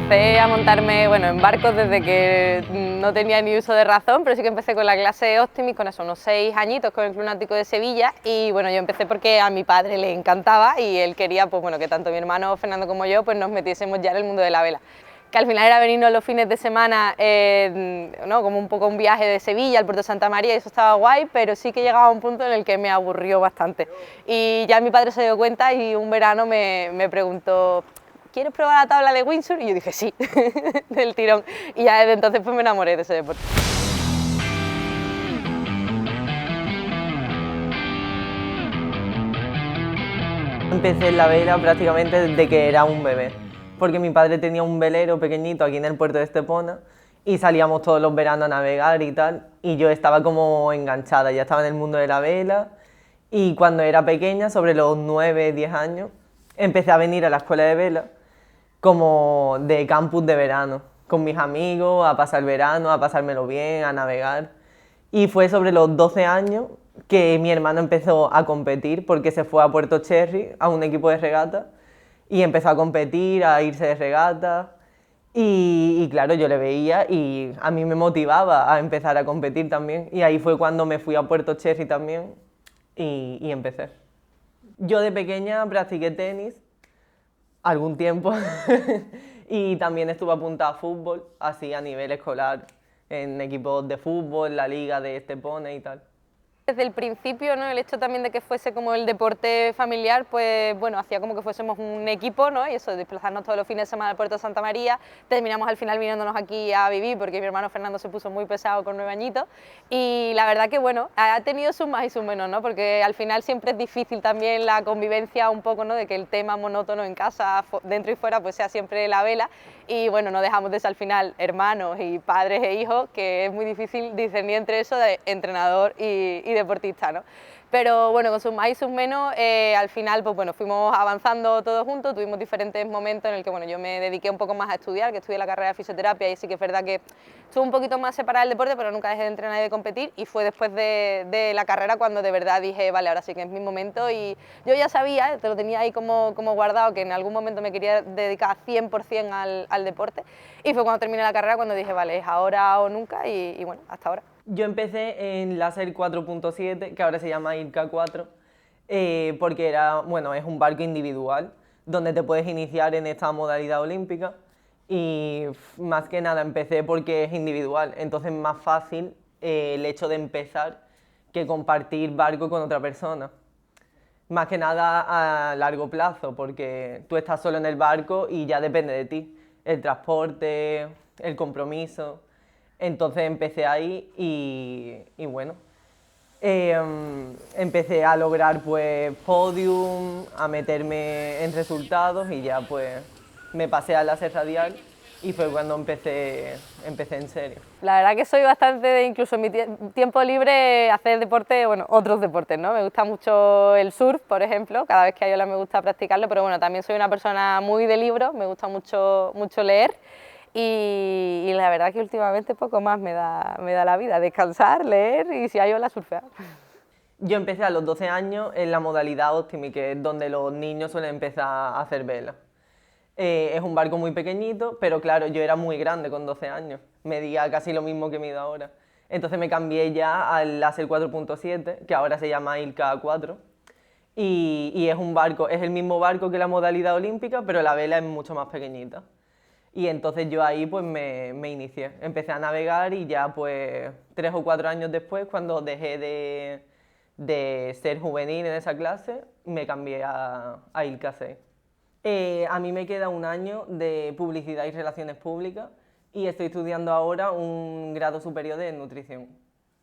Empecé a montarme en barcos desde que no tenía ni uso de razón, pero sí que empecé con la clase Optimis, con eso, unos 6 añitos, con el Club Náutico de Sevilla. Y bueno, yo empecé porque a mi padre le encantaba y él quería que tanto mi hermano Fernando como yo nos metiésemos ya en el mundo de la vela. Que al final era venirnos los fines de semana, como un poco un viaje de Sevilla al puerto de Santa María, y eso estaba guay, pero sí que llegaba a un punto en el que me aburrió bastante. Y ya mi padre se dio cuenta y un verano me preguntó: ¿quieres probar la tabla de windsurf? Y yo dije sí, del tirón. Y ya desde entonces me enamoré de ese deporte. Empecé en la vela prácticamente desde que era un bebé, porque mi padre tenía un velero pequeñito aquí en el puerto de Estepona y salíamos todos los veranos a navegar y tal, y yo estaba como enganchada, ya estaba en el mundo de la vela, y cuando era pequeña, sobre los 9, 10 años, empecé a venir a la escuela de vela como de campus de verano, con mis amigos, a pasar verano, a pasármelo bien, a navegar. Y fue sobre los 12 años que mi hermano empezó a competir porque se fue a Puerto Cherry, a un equipo de regata, y empezó a competir, a irse de regata. Y claro, yo le veía y a mí me motivaba a empezar a competir también. Y ahí fue cuando me fui a Puerto Cherry también y empecé. Yo de pequeña practiqué tenis algún tiempo y también estuve apuntada a fútbol, así a nivel escolar, en equipos de fútbol, la liga de Estepona y tal. Desde el principio, ¿no? El hecho también de que fuese como el deporte familiar, pues bueno, hacía como que fuésemos un equipo, ¿no? Y eso, desplazarnos todos los fines de semana al puerto de Santa María. Terminamos al final viniéndonos aquí a vivir porque mi hermano Fernando se puso muy pesado con 9 añitos. Y la verdad que bueno, ha tenido sus más y sus menos, ¿no? Porque al final siempre es difícil también la convivencia un poco, ¿no? De que el tema monótono en casa, dentro y fuera, pues sea siempre la vela. Y bueno, no dejamos de ser al final hermanos y padres e hijos, que es muy difícil discernir entre eso de entrenador y deportista, ¿no? Pero bueno, con sus más y sus menos, al final pues bueno, fuimos avanzando todos juntos, tuvimos diferentes momentos en el que bueno, yo me dediqué un poco más a estudiar, que estudié la carrera de fisioterapia y sí que es verdad que estuve un poquito más separada del deporte, pero nunca dejé de entrenar y de competir, y fue después de la carrera cuando de verdad dije, vale, ahora sí que es mi momento. Y yo ya sabía, te lo tenía ahí como guardado, que en algún momento me quería dedicar 100% al deporte, y fue cuando terminé la carrera cuando dije, vale, es ahora o nunca, y bueno, hasta ahora. Yo empecé en Láser 4.7, que ahora se llama IRCA 4, porque era, bueno, es un barco individual donde te puedes iniciar en esta modalidad olímpica, y más que nada empecé porque es individual, entonces es más fácil el hecho de empezar que compartir barco con otra persona. Más que nada a largo plazo, porque tú estás solo en el barco y ya depende de ti, el transporte, el compromiso. Entonces empecé ahí y bueno, empecé a lograr pues podium, a meterme en resultados y ya pues me pasé al láser radial y fue cuando empecé en serio. La verdad que soy bastante de, incluso en mi tiempo libre, hacer deporte, bueno, otros deportes, ¿no? Me gusta mucho el surf, por ejemplo, cada vez que hay ola me gusta practicarlo, pero bueno, también soy una persona muy de libros, me gusta mucho leer. Y la verdad que últimamente poco más me da la vida, descansar, leer y si hay ola, surfear. Yo empecé a los 12 años en la modalidad Optimi, que es donde los niños suelen empezar a hacer vela. Es un barco muy pequeñito, pero claro, yo era muy grande con 12 años, medía casi lo mismo que mido ahora. Entonces me cambié ya al Láser 4.7, que ahora se llama ILCA 4, y es un barco, es el mismo barco que la modalidad olímpica, pero la vela es mucho más pequeñita. Y entonces yo ahí pues me inicié, empecé a navegar y ya pues 3 o 4 años después, cuando dejé de ser juvenil en esa clase, me cambié a ILCA 6. A mí me queda un año de publicidad y relaciones públicas y estoy estudiando ahora un grado superior de nutrición.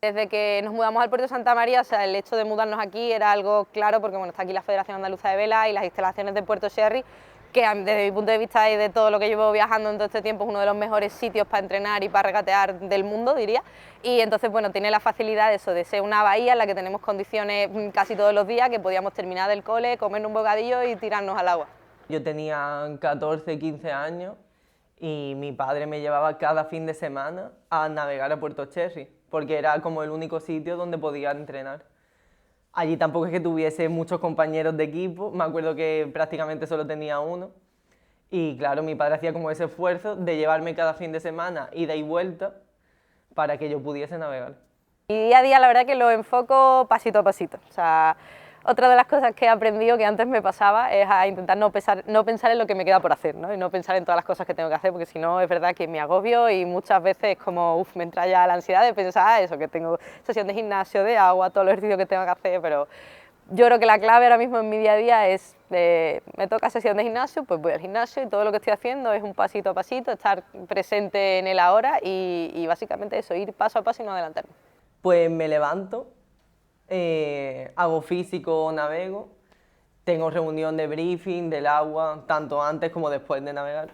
Desde que nos mudamos al puerto de Santa María, o sea, el hecho de mudarnos aquí era algo claro, porque bueno, está aquí la Federación Andaluza de Vela y las instalaciones de Puerto Cherry, que desde mi punto de vista y de todo lo que llevo viajando en todo este tiempo es uno de los mejores sitios para entrenar y para regatear del mundo, diría. Y entonces, bueno, tiene la facilidad de eso, de ser una bahía en la que tenemos condiciones casi todos los días, que podíamos terminar del cole, comer un bocadillo y tirarnos al agua. Yo tenía 14, 15 años y mi padre me llevaba cada fin de semana a navegar a Puerto Cherry, porque era como el único sitio donde podía entrenar. Allí tampoco es que tuviese muchos compañeros de equipo, me acuerdo que prácticamente solo tenía uno. Y claro, mi padre hacía como ese esfuerzo de llevarme cada fin de semana ida y vuelta para que yo pudiese navegar. Y día a día la verdad que lo enfoco pasito a pasito. O sea, otra de las cosas que he aprendido que antes me pasaba es a intentar no pensar en lo que me queda por hacer, ¿no? Y no pensar en todas las cosas que tengo que hacer, porque si no es verdad que me agobio y muchas veces es como, me entra ya la ansiedad de pensar eso, que tengo sesión de gimnasio, de agua, todo el ejercicio que tengo que hacer, pero yo creo que la clave ahora mismo en mi día a día es, me toca sesión de gimnasio, pues voy al gimnasio y todo lo que estoy haciendo es un pasito a pasito, estar presente en el ahora y básicamente eso, ir paso a paso y no adelantarme. Pues me levanto, hago físico, navego, tengo reunión de briefing del agua, tanto antes como después de navegar.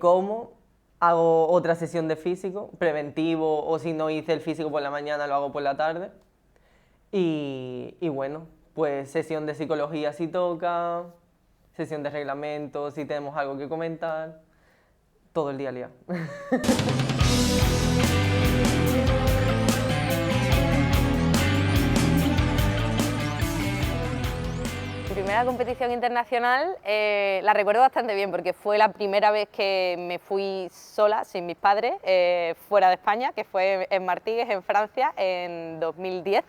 Como, hago otra sesión de físico, preventivo, o si no hice el físico por la mañana, lo hago por la tarde. Y bueno, pues sesión de psicología si toca, sesión de reglamento si tenemos algo que comentar, todo el día al día. Mi primera competición internacional la recuerdo bastante bien porque fue la primera vez que me fui sola, sin mis padres, fuera de España, que fue en Martigues, en Francia, en 2010.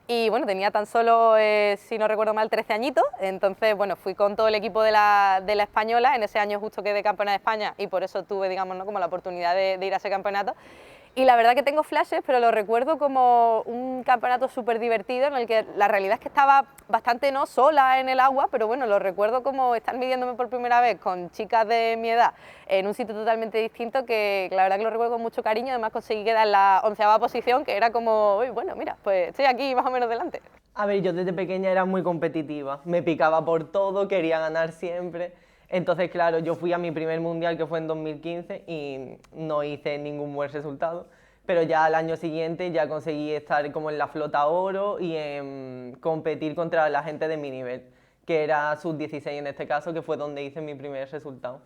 Y bueno, tenía tan solo, si no recuerdo mal, 13 añitos, entonces bueno, fui con todo el equipo de la española, en ese año justo quedé campeona de España y por eso tuve, digamos, ¿no?, como la oportunidad de ir a ese campeonato. Y la verdad que tengo flashes, pero lo recuerdo como un campeonato súper divertido en el que la realidad es que estaba bastante no sola en el agua, pero bueno, lo recuerdo como estar midiéndome por primera vez con chicas de mi edad en un sitio totalmente distinto, que la verdad que lo recuerdo con mucho cariño. Además conseguí quedar en la 11ª posición, que era como, uy, bueno, mira, pues estoy aquí más o menos delante. A ver, yo desde pequeña era muy competitiva, me picaba por todo, quería ganar siempre. Entonces, claro, yo fui a mi primer mundial, que fue en 2015, y no hice ningún buen resultado. Pero ya al año siguiente ya conseguí estar como en la flota oro y en competir contra la gente de mi nivel, que era sub-16 en este caso, que fue donde hice mi primer resultado.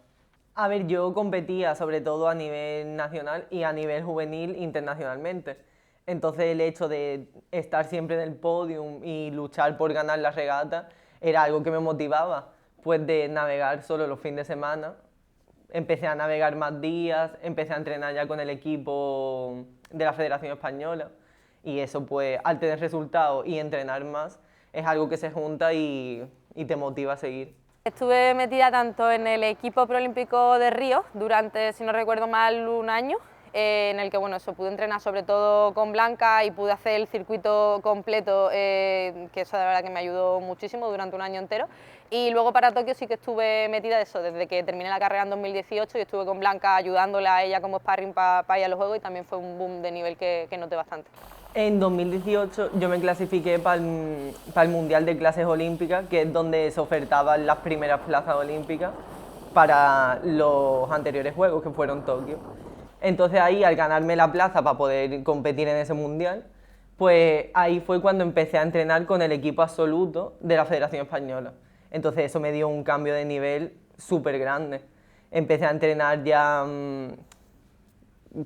A ver, yo competía sobre todo a nivel nacional y a nivel juvenil internacionalmente. Entonces el hecho de estar siempre en el podium y luchar por ganar la regata era algo que me motivaba, pues de navegar solo los fines de semana. Empecé a navegar más días, empecé a entrenar ya con el equipo de la Federación Española y eso pues al tener resultados y entrenar más es algo que se junta y te motiva a seguir. Estuve metida tanto en el equipo preolímpico de Río durante, si no recuerdo mal, un año, en el que bueno, eso, pude entrenar sobre todo con Blanca y pude hacer el circuito completo, que eso de verdad que me ayudó muchísimo durante un año entero. Y luego para Tokio sí que estuve metida eso, desde que terminé la carrera en 2018 y estuve con Blanca ayudándola a ella como sparring para ir a los Juegos, y también fue un boom de nivel que noté bastante. En 2018 yo me clasifiqué para el Mundial de Clases Olímpicas, que es donde se ofertaban las primeras plazas olímpicas para los anteriores Juegos, que fueron Tokio. Entonces ahí, al ganarme la plaza para poder competir en ese Mundial, pues ahí fue cuando empecé a entrenar con el equipo absoluto de la Federación Española. Entonces eso me dio un cambio de nivel súper grande. Empecé a entrenar ya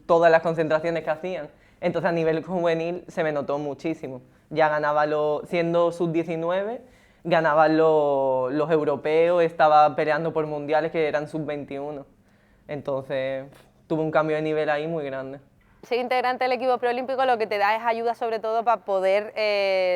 todas las concentraciones que hacían. Entonces a nivel juvenil se me notó muchísimo. Ya ganaba, siendo sub-19, ganaba los europeos, estaba peleando por mundiales que eran sub-21. Entonces tuve un cambio de nivel ahí muy grande. Ser integrante del equipo preolímpico lo que te da es ayuda sobre todo para poder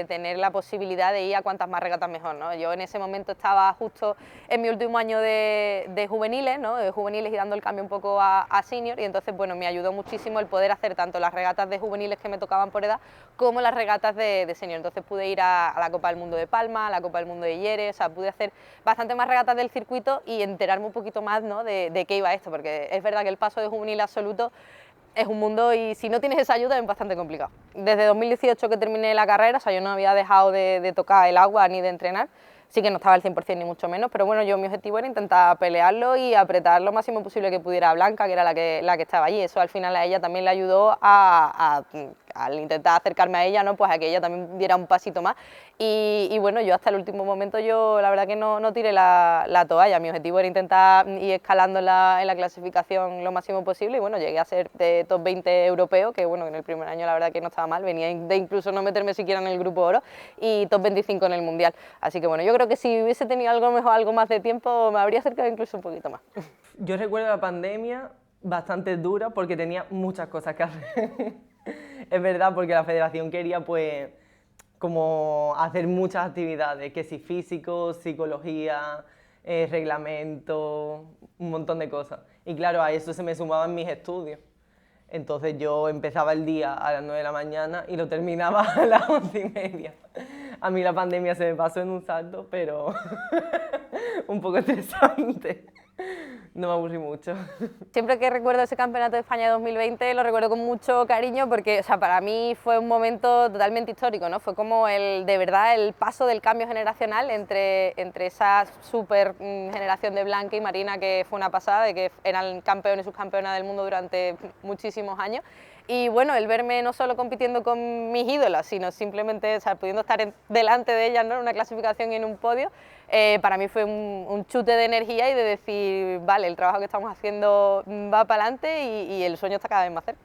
tener la posibilidad de ir a cuantas más regatas mejor, ¿no? Yo en ese momento estaba justo en mi último año de juveniles, ¿no?, de juveniles y dando el cambio un poco a senior, y entonces bueno, me ayudó muchísimo el poder hacer tanto las regatas de juveniles que me tocaban por edad como las regatas de senior. Entonces pude ir a la Copa del Mundo de Palma, a la Copa del Mundo de Yere, o sea, pude hacer bastante más regatas del circuito y enterarme un poquito más, ¿no?, de qué iba esto, porque es verdad que el paso de juvenil absoluto es un mundo y si no tienes esa ayuda es bastante complicado. Desde 2018 que terminé la carrera, o sea, yo no había dejado de tocar el agua ni de entrenar, sí que no estaba al 100% ni mucho menos, pero bueno, mi objetivo era intentar pelearlo y apretar lo máximo posible que pudiera a Blanca, que era la que estaba allí. Eso al final a ella también le ayudó a al intentar acercarme a ella, ¿no? Pues a que ella también diera un pasito más. Y bueno, yo hasta el último momento, yo la verdad que no tiré la toalla. Mi objetivo era intentar ir escalando en la clasificación lo máximo posible y bueno, llegué a ser de top 20 europeo, que bueno, en el primer año la verdad que no estaba mal, venía de incluso no meterme siquiera en el grupo oro, y top 25 en el mundial. Así que bueno, yo creo que si hubiese tenido algo mejor, algo más de tiempo, me habría acercado incluso un poquito más. Yo recuerdo la pandemia bastante dura porque tenía muchas cosas que hacer. Es verdad, porque la federación quería pues como hacer muchas actividades, que si físico, psicología, reglamento, un montón de cosas. Y claro, a eso se me sumaban mis estudios. Entonces yo empezaba el día a las 9 de la mañana y lo terminaba a las 11:30. A mí la pandemia se me pasó en un salto, pero un poco estresante. No me aburrí mucho. Siempre que recuerdo ese Campeonato de España 2020 lo recuerdo con mucho cariño porque, o sea, para mí fue un momento totalmente histórico, ¿no? Fue como de verdad el paso del cambio generacional entre esa super generación de Blanca y Marina, que fue una pasada, de que eran campeones y subcampeonas del mundo durante muchísimos años. Y bueno, el verme no solo compitiendo con mis ídolas, sino simplemente, o sea, pudiendo estar delante de ellas, ¿no? En una clasificación y en un podio, para mí fue un chute de energía y de decir, vale, el trabajo que estamos haciendo va para adelante y el sueño está cada vez más cerca.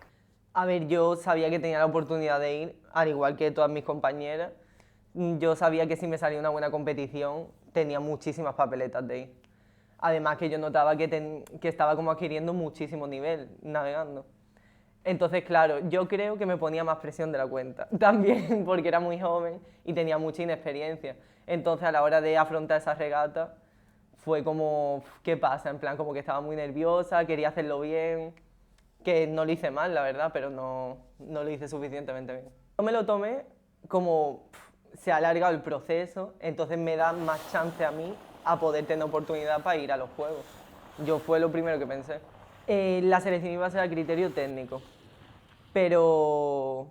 A ver, yo sabía que tenía la oportunidad de ir, al igual que todas mis compañeras. Yo sabía que si me salía una buena competición, tenía muchísimas papeletas de ir. Además que yo notaba que estaba como adquiriendo muchísimo nivel navegando. Entonces, claro, yo creo que me ponía más presión de la cuenta. También porque era muy joven y tenía mucha inexperiencia. Entonces, a la hora de afrontar esa regata, fue como, ¿qué pasa? En plan, como que estaba muy nerviosa, quería hacerlo bien, que no lo hice mal, la verdad, pero no lo hice suficientemente bien. Yo me lo tomé como se ha alargado el proceso, entonces me da más chance a mí a poder tener oportunidad para ir a los Juegos. Yo fue lo primero que pensé. La selección iba a ser a criterio técnico, pero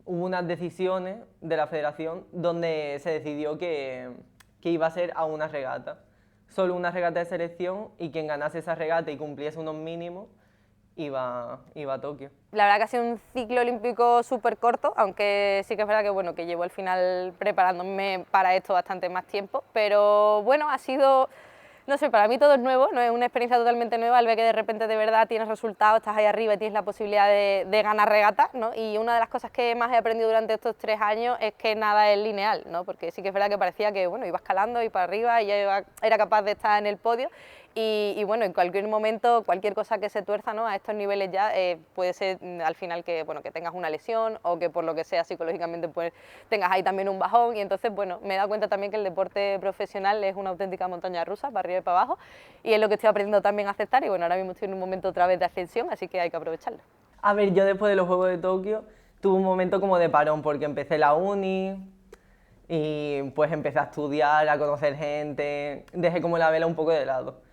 hubo unas decisiones de la federación donde se decidió que iba a ser a una regata. Solo una regata de selección y quien ganase esa regata y cumpliese unos mínimos iba a Tokio. La verdad que ha sido un ciclo olímpico súper corto, aunque sí que es verdad que, bueno, que llevo al final preparándome para esto bastante más tiempo, pero bueno, ha sido, no sé, para mí todo es nuevo, no es una experiencia totalmente nueva al ver que de repente de verdad tienes resultados, estás ahí arriba y tienes la posibilidad de ganar regatas, ¿no? Y una de las cosas que más he aprendido durante estos 3 años es que nada es lineal, ¿no? Porque sí que es verdad que parecía que, bueno, iba escalando y para arriba y ya era capaz de estar en el podio. Y bueno, en cualquier momento, cualquier cosa que se tuerza, ¿no? A estos niveles ya puede ser al final que, bueno, que tengas una lesión o que por lo que sea psicológicamente pues tengas ahí también un bajón, y entonces bueno, me he dado cuenta también que el deporte profesional es una auténtica montaña rusa, para arriba y para abajo, y es lo que estoy aprendiendo también a aceptar, y bueno, ahora mismo estoy en un momento otra vez de ascensión, así que hay que aprovecharlo. A ver, yo después de los Juegos de Tokio tuve un momento como de parón porque empecé la uni y pues empecé a estudiar, a conocer gente, dejé como la vela un poco de lado.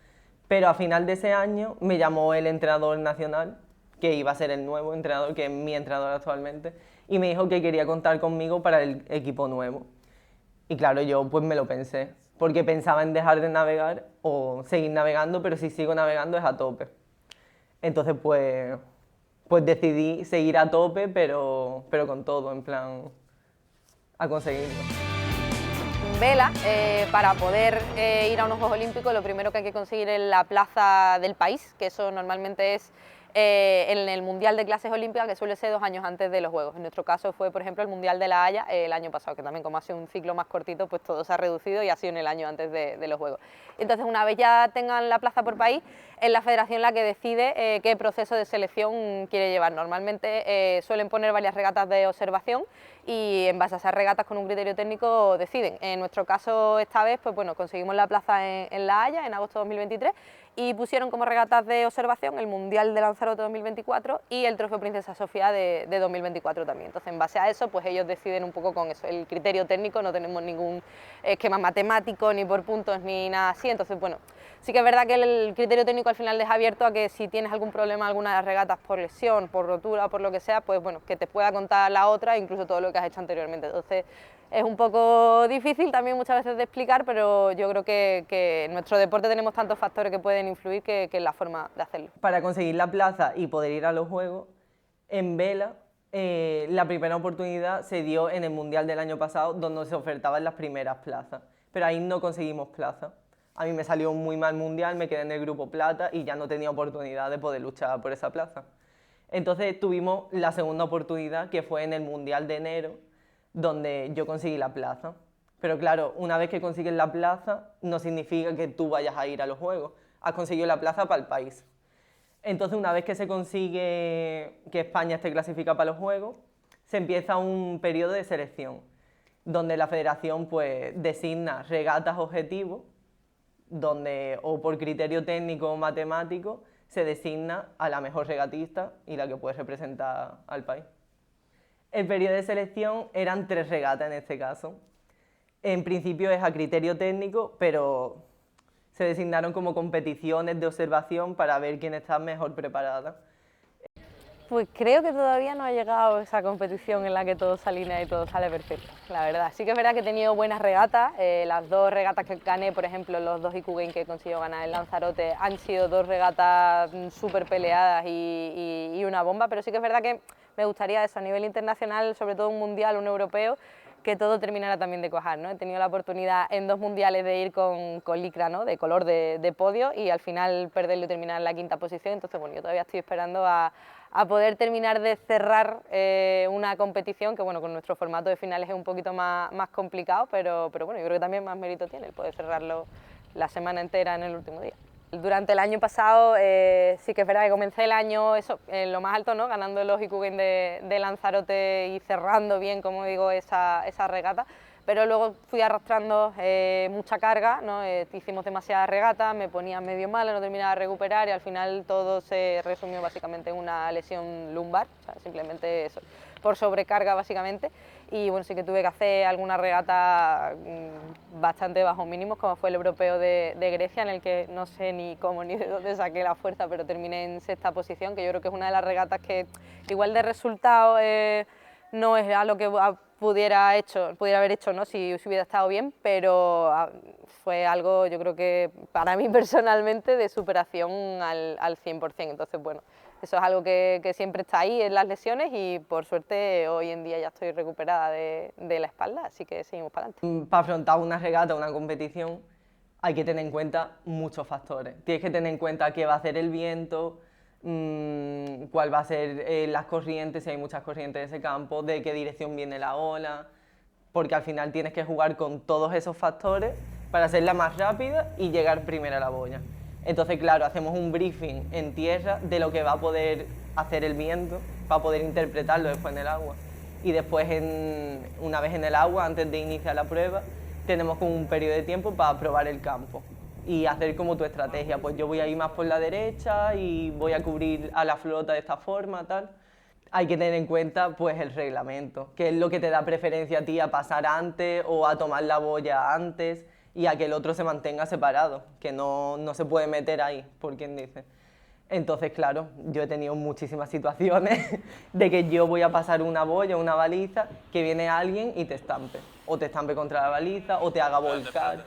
Pero a final de ese año me llamó el entrenador nacional, que iba a ser el nuevo entrenador, que es mi entrenador actualmente, y me dijo que quería contar conmigo para el equipo nuevo. Y claro, yo pues me lo pensé, porque pensaba en dejar de navegar o seguir navegando, pero si sigo navegando es a tope. Entonces pues decidí seguir a tope, pero con todo, en plan, a conseguirlo. Vela, para poder ir a unos Juegos Olímpicos, lo primero que hay que conseguir es la plaza del país, que eso normalmente es en el Mundial de Clases Olímpicas, que suele ser 2 años antes de los Juegos. En nuestro caso fue, por ejemplo, el Mundial de La Haya el año pasado, que también como ha sido un ciclo más cortito, pues todo se ha reducido y ha sido en el año antes de los Juegos. Entonces, una vez ya tengan la plaza por país, es la federación la que decide qué proceso de selección quiere llevar. Normalmente suelen poner varias regatas de observación y en base a esas regatas con un criterio técnico deciden. En nuestro caso esta vez pues bueno, conseguimos la plaza en La Haya en agosto de 2023 y pusieron como regatas de observación el Mundial de Lanzarote 2024 y el Trofeo Princesa Sofía de 2024 también. Entonces en base a eso pues ellos deciden un poco con eso, el criterio técnico, no tenemos ningún esquema matemático ni por puntos ni nada así, entonces bueno, sí que es verdad que el criterio técnico al final deja abierto a que si tienes algún problema en alguna de las regatas por lesión, por rotura o por lo que sea, pues bueno, que te pueda contar la otra, incluso todo lo que has hecho anteriormente. Entonces es un poco difícil también muchas veces de explicar, pero yo creo que en nuestro deporte tenemos tantos factores que pueden influir que es la forma de hacerlo. Para conseguir la plaza y poder ir a los Juegos, en vela La primera oportunidad se dio en el Mundial del año pasado, donde se ofertaban las primeras plazas, pero ahí no conseguimos plaza. A mí me salió un muy mal Mundial, me quedé en el grupo plata y ya no tenía oportunidad de poder luchar por esa plaza. Entonces tuvimos la segunda oportunidad, que fue en el Mundial de enero, donde yo conseguí la plaza. Pero claro, una vez que consigues la plaza, no significa que tú vayas a ir a los Juegos. Has conseguido la plaza para el país. Entonces, una vez que se consigue que España esté clasificada para los Juegos, se empieza un periodo de selección, donde la federación pues designa regatas objetivos, donde o por criterio técnico o matemático se designa a la mejor regatista y la que puede representar al país. El periodo de selección eran 3 regatas en este caso. En principio es a criterio técnico, pero se designaron como competiciones de observación para ver quién está mejor preparada. Pues creo que todavía no ha llegado esa competición en la que todo se alinea y todo sale perfecto, la verdad. Sí que es verdad que he tenido buenas regatas, las 2 regatas que gané, por ejemplo, los 2 Ikugen que he conseguido ganar en Lanzarote, han sido 2 regatas súper peleadas y una bomba, pero sí que es verdad que me gustaría eso a nivel internacional, sobre todo un mundial, un europeo, que todo terminara también de cuajar, ¿no? He tenido la oportunidad en 2 mundiales de ir con licra, ¿no? De color de podio y al final perderlo y terminar en la 5ª posición, entonces bueno, yo todavía estoy esperando a poder terminar de cerrar una competición que bueno, con nuestro formato de finales es un poquito más complicado, pero bueno, yo creo que también más mérito tiene el poder cerrarlo la semana entera en el último día. Durante el año pasado sí que es verdad que comencé el año eso, en lo más alto, ¿no? Ganando los Ikugen de Lanzarote y cerrando bien, como digo, esa regata, pero luego fui arrastrando mucha carga, ¿no? Hicimos demasiadas regatas, me ponía medio mal, no terminaba de recuperar y al final todo se resumió básicamente en una lesión lumbar, o sea, simplemente eso, por sobrecarga básicamente. Y bueno, sí que tuve que hacer alguna regata bastante bajo mínimos, como fue el europeo de Grecia, en el que no sé ni cómo ni de dónde saqué la fuerza, pero terminé en 6ª posición, que yo creo que es una de las regatas que igual de resultado no es a lo que pudiera haber hecho, ¿no? si hubiera estado bien, pero fue algo, yo creo que para mí personalmente, de superación al 100%, entonces bueno, eso es algo que siempre está ahí en las lesiones y por suerte hoy en día ya estoy recuperada de la espalda, así que seguimos para adelante. Para afrontar una regata, una competición, hay que tener en cuenta muchos factores. Tienes que tener en cuenta qué va a hacer el viento, cuál va a ser las corrientes, si hay muchas corrientes en ese campo, de qué dirección viene la ola, porque al final tienes que jugar con todos esos factores para hacerla más rápida y llegar primero a la boya. Entonces, claro, hacemos un briefing en tierra de lo que va a poder hacer el viento para poder interpretarlo después en el agua. Y después, una vez en el agua, antes de iniciar la prueba, tenemos como un periodo de tiempo para probar el campo y hacer como tu estrategia. Pues yo voy a ir más por la derecha y voy a cubrir a la flota de esta forma, tal. Hay que tener en cuenta pues el reglamento, que es lo que te da preferencia a ti a pasar antes o a tomar la boya antes y a que el otro se mantenga separado, que no se puede meter ahí, por quien dice. Entonces, claro, yo he tenido muchísimas situaciones de que yo voy a pasar una boya, una baliza, que viene alguien y te estampe. O te estampe contra la baliza, o te haga volcar.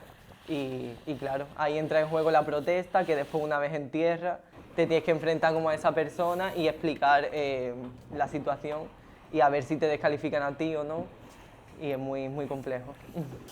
Y claro, ahí entra en juego la protesta, que después una vez en tierra te tienes que enfrentar como a esa persona y explicar la situación y a ver si te descalifican a ti o no. Y es muy complejo.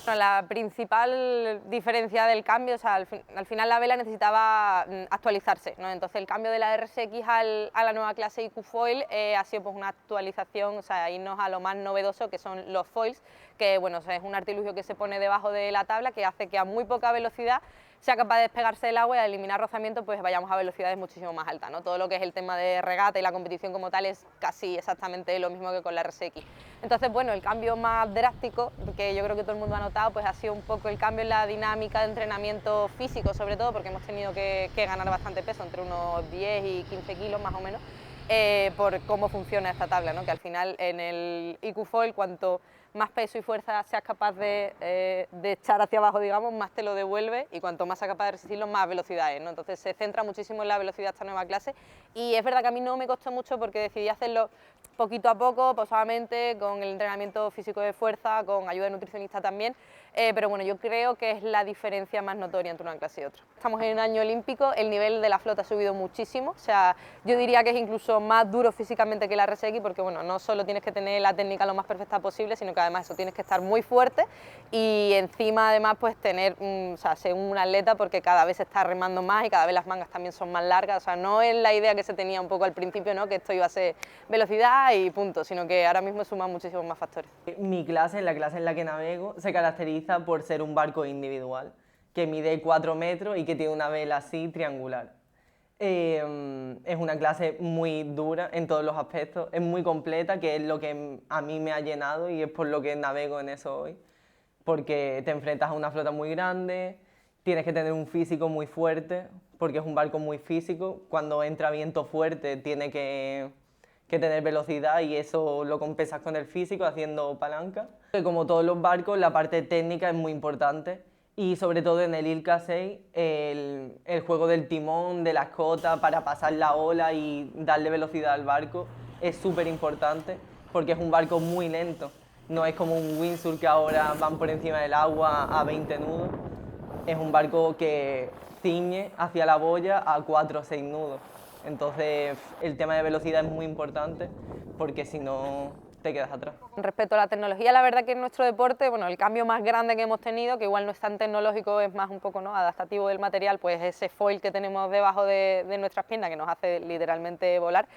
Bueno, la principal diferencia del cambio, o sea, al final la vela necesitaba actualizarse, ¿no? Entonces el cambio de la RSX a la nueva clase IQ Foil ha sido pues una actualización, o sea, irnos a lo más novedoso que son los foils, que bueno, o sea, es un artilugio que se pone debajo de la tabla que hace que a muy poca velocidad sea capaz de despegarse del agua y al eliminar rozamiento pues vayamos a velocidades muchísimo más altas, ¿no? Todo lo que es el tema de regata y la competición como tal es casi exactamente lo mismo que con la RSX. Entonces, bueno, el cambio más drástico, que yo creo que todo el mundo ha notado, pues ha sido un poco el cambio en la dinámica de entrenamiento físico, sobre todo porque hemos tenido que ganar bastante peso, entre unos 10 y 15 kilos más o menos, por cómo funciona esta tabla, ¿no? Que al final en el IQ Foil, cuanto más peso y fuerza seas capaz de echar hacia abajo, digamos, más te lo devuelve y cuanto más seas capaz de resistirlo, más velocidad es, ¿no? Entonces se centra muchísimo en la velocidad esta nueva clase y es verdad que a mí no me costó mucho porque decidí hacerlo poquito a poco, pausadamente, con el entrenamiento físico de fuerza, con ayuda de nutricionista también, pero bueno, yo creo que es la diferencia más notoria entre una clase y otra. Estamos en un año olímpico, el nivel de la flota ha subido muchísimo, o sea, yo diría que es incluso más duro físicamente que la RSX, porque bueno, no solo tienes que tener la técnica lo más perfecta posible, sino que además eso tienes que estar muy fuerte y encima además pues tener, o sea, ser un atleta, porque cada vez se está remando más y cada vez las mangas también son más largas, o sea, no es la idea que se tenía un poco al principio, ¿no?, que esto iba a ser velocidad y punto, sino que ahora mismo suman muchísimos más factores. Mi clase, la clase en la que navego, se caracteriza por ser un barco individual, que mide 4 metros y que tiene una vela así triangular. Es una clase muy dura en todos los aspectos, es muy completa, que es lo que a mí me ha llenado y es por lo que navego en eso hoy, porque te enfrentas a una flota muy grande, tienes que tener un físico muy fuerte, porque es un barco muy físico, cuando entra viento fuerte tiene que tener velocidad y eso lo compensas con el físico haciendo palanca. Como todos los barcos, la parte técnica es muy importante y sobre todo en el Ilka 6 el juego del timón, de la escota para pasar la ola y darle velocidad al barco es súper importante porque es un barco muy lento, no es como un windsurf que ahora van por encima del agua a 20 nudos, es un barco que ciñe hacia la boya a 4 o 6 nudos. Entonces el tema de velocidad es muy importante porque si no te quedas atrás. Respecto a la tecnología, la verdad que en nuestro deporte, bueno, el cambio más grande que hemos tenido, que igual no es tan tecnológico, es más un poco, ¿no?, adaptativo del material, pues ese foil que tenemos debajo de nuestras piernas que nos hace literalmente volar.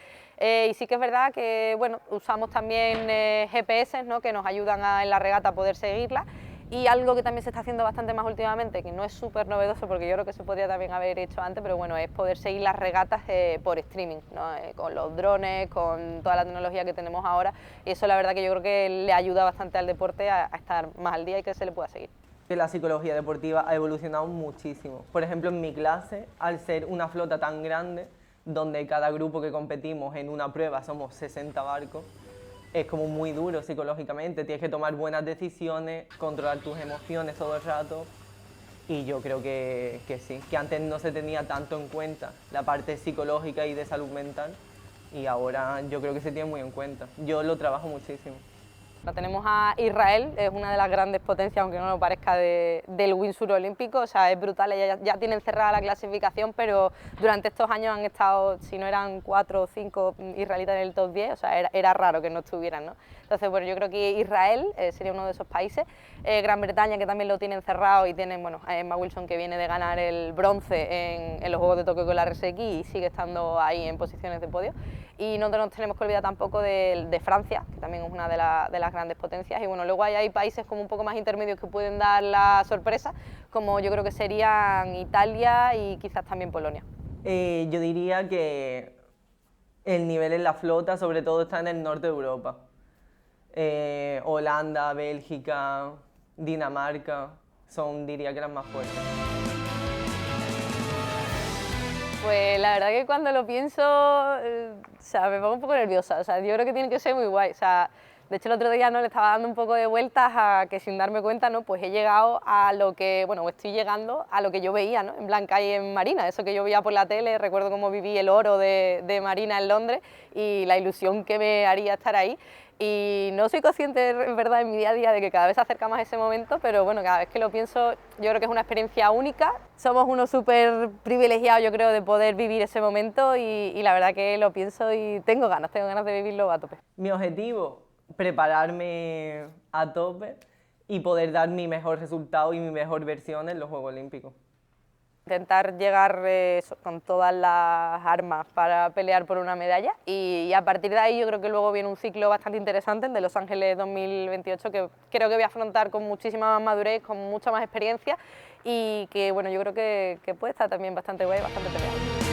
Y sí que es verdad que, bueno, usamos también GPS, ¿no?, que nos ayudan en la regata a poder seguirla. Y algo que también se está haciendo bastante más últimamente, que no es súper novedoso porque yo creo que se podría también haber hecho antes, pero bueno, es poder seguir las regatas por streaming, ¿no?, con los drones, con toda la tecnología que tenemos ahora, y eso la verdad que yo creo que le ayuda bastante al deporte a estar más al día y que se le pueda seguir. La psicología deportiva ha evolucionado muchísimo. Por ejemplo, en mi clase, al ser una flota tan grande, donde cada grupo que competimos en una prueba somos 60 barcos, es como muy duro psicológicamente, tienes que tomar buenas decisiones, controlar tus emociones todo el rato y yo creo que sí, que antes no se tenía tanto en cuenta la parte psicológica y de salud mental y ahora yo creo que se tiene muy en cuenta, yo lo trabajo muchísimo. Tenemos a Israel, es una de las grandes potencias, aunque no lo parezca, del windsurf olímpico, o sea, es brutal, ellas ya tienen cerrada la clasificación, pero durante estos años han estado, si no eran 4 o 5 israelitas en el top 10, o sea, era raro que no estuvieran, ¿no? Entonces, bueno, yo creo que Israel sería uno de esos países, Gran Bretaña, que también lo tienen cerrado y tienen, bueno, a Emma Wilson, que viene de ganar el bronce en los Juegos de Tokio con la RSX y sigue estando ahí en posiciones de podio, y no nos tenemos que olvidar tampoco de Francia, que también es una de las grandes potencias, y bueno, luego hay países como un poco más intermedios que pueden dar la sorpresa, como yo creo que serían Italia y quizás también Polonia. Yo diría que el nivel en la flota sobre todo está en el norte de Europa. Holanda, Bélgica, Dinamarca, son diría que las más fuertes. Pues la verdad que cuando lo pienso, o sea, me pongo un poco nerviosa, o sea, yo creo que tiene que ser muy guay, o sea, de hecho el otro día, ¿no?, le estaba dando un poco de vueltas a que sin darme cuenta, ¿no?, pues he llegado a lo que, bueno, o estoy llegando a lo que yo veía, ¿no?, en Blanca y en Marina, eso que yo veía por la tele, recuerdo cómo viví el oro de Marina en Londres y la ilusión que me haría estar ahí. Y no soy consciente, en verdad, en mi día a día de que cada vez se acerca más ese momento, pero bueno, cada vez que lo pienso, yo creo que es una experiencia única. Somos unos súper privilegiados, yo creo, de poder vivir ese momento y la verdad que lo pienso y tengo ganas de vivirlo a tope. Mi objetivo, prepararme a tope y poder dar mi mejor resultado y mi mejor versión en los Juegos Olímpicos. Intentar llegar con todas las armas para pelear por una medalla y a partir de ahí yo creo que luego viene un ciclo bastante interesante, el de Los Ángeles 2028, que creo que voy a afrontar con muchísima más madurez, con mucha más experiencia y que bueno, yo creo que puede estar también bastante guay, bastante peleado.